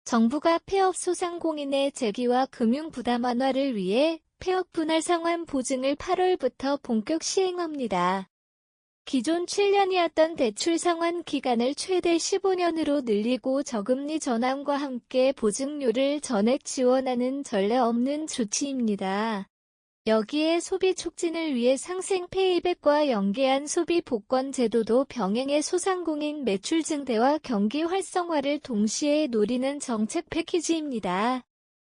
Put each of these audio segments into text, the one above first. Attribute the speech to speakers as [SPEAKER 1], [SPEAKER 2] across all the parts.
[SPEAKER 1] 정부가 폐업 소상공인의 재기와 금융 부담 완화를 위해 폐업 분할 상환 보증을 8월부터 본격 시행합니다. 기존 7년이었던 대출 상환 기간을 최대 15년으로 늘리고 저금리 전환과 함께 보증료를 전액 지원하는 전례 없는 조치입니다. 여기에 소비 촉진을 위해 상생 페이백과 연계한 소비 복권 제도도 병행해 소상공인 매출 증대와 경기 활성화를 동시에 노리는 정책 패키지입니다.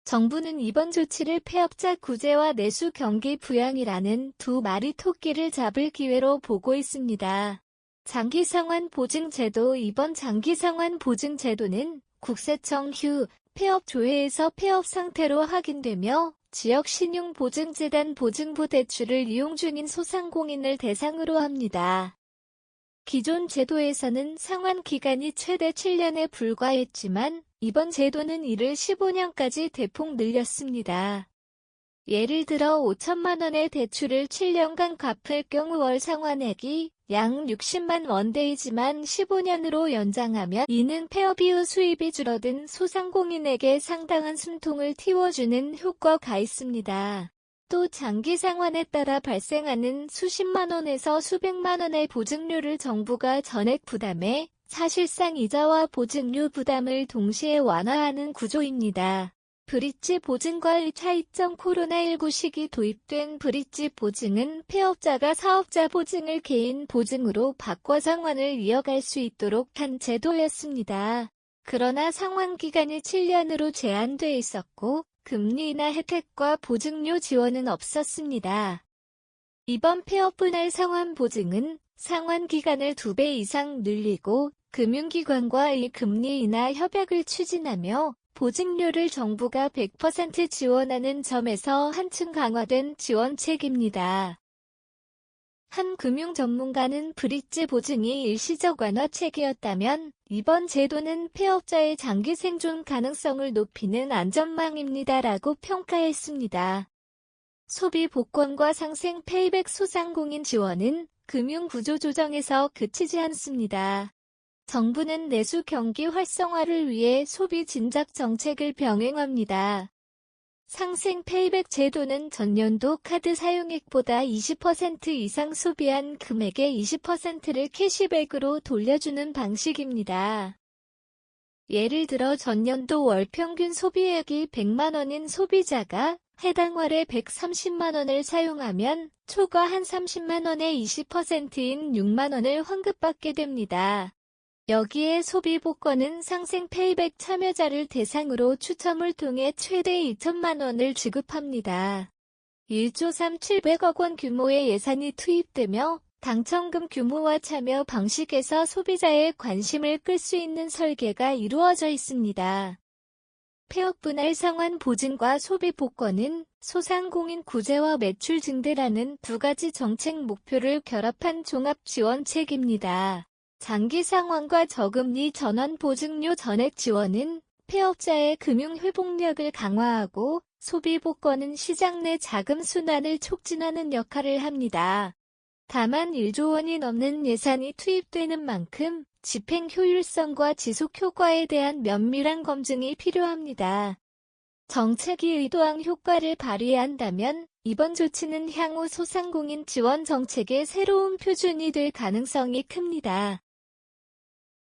[SPEAKER 1] 정부는 이번 조치를 폐업자 구제와 내수 경기 부양이라는 두 마리 토끼를 잡을 기회로 보고 있습니다. 장기상환 보증제도. 이번 장기상환 보증제도는 국세청 휴 폐업 조회에서 폐업 상태로 확인되며 지역신용보증재단 보증부 대출을 이용 중인 소상공인을 대상으로 합니다. 기존 제도에서는 상환 기간이 최대 7년에 불과했지만 이번 제도는 이를 15년까지 대폭 늘렸습니다. 예를 들어 5천만 원의 대출을 7년간 갚을 경우 월 상환액이 약 60만 원대이지만 15년으로 연장하면 이는 폐업 이후 수입이 줄어든 소상공인에게 상당한 숨통을 틔워주는 효과가 있습니다. 또 장기 상환에 따라 발생하는 수십만 원에서 수백만 원의 보증료를 정부가 전액 부담해 사실상 이자와 보증료 부담을 동시에 완화하는 구조입니다. 브릿지 보증과의 차이점. 코로나19 시기 도입된 브릿지 보증은 폐업자가 사업자 보증을 개인 보증으로 바꿔 상환을 이어갈 수 있도록 한 제도였습니다. 그러나 상환 기간이 7년으로 제한돼 있었고 금리 인하 혜택과 보증료 지원은 없었습니다. 이번 폐업 분할 상환 보증은 상환 기간을 2배 이상 늘리고 금융기관과의 금리 인하 협약을 추진하며 보증료를 정부가 100% 지원하는 점에서 한층 강화된 지원책입니다. 한 금융 전문가는 브릿지 보증이 일시적 완화책이었다면 이번 제도는 폐업자의 장기 생존 가능성을 높이는 안전망입니다라고 평가했습니다. 소비 복권과 상생 페이백 소상공인 지원은 금융 구조 조정에서 그치지 않습니다. 정부는 내수 경기 활성화를 위해 소비 진작 정책을 병행합니다. 상생 페이백 제도는 전년도 카드 사용액보다 20% 이상 소비한 금액의 20%를 캐시백으로 돌려주는 방식입니다. 예를 들어 전년도 월 평균 소비액이 100만 원인 소비자가 해당 월에 130만 원을 사용하면 초과 한 30만 원의 20%인 6만 원을 환급받게 됩니다. 여기에 소비복권은 상생 페이백 참여자를 대상으로 추첨을 통해 최대 2천만 원을 지급합니다. 1조 3,700억 원 규모의 예산이 투입되며 당첨금 규모와 참여 방식에서 소비자의 관심을 끌 수 있는 설계가 이루어져 있습니다. 폐업 분할 상환 보증과 소비복권은 소상공인 구제와 매출 증대라는 두 가지 정책 목표를 결합한 종합 지원책입니다. 장기 상환과 저금리 전환 보증료 전액 지원은 폐업자의 금융 회복력을 강화하고 소비복권은 시장 내 자금 순환을 촉진하는 역할을 합니다. 다만 1조 원이 넘는 예산이 투입되는 만큼 집행 효율성과 지속 효과에 대한 면밀한 검증이 필요합니다. 정책이 의도한 효과를 발휘한다면 이번 조치는 향후 소상공인 지원 정책의 새로운 표준이 될 가능성이 큽니다.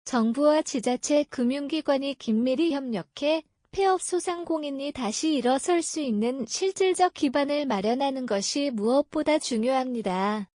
[SPEAKER 1] 정부와 지자체 금융기관이 긴밀히 협력해 폐업 소상공인이 다시 일어설 수 있는 실질적 기반을 마련하는 것이 무엇보다 중요합니다.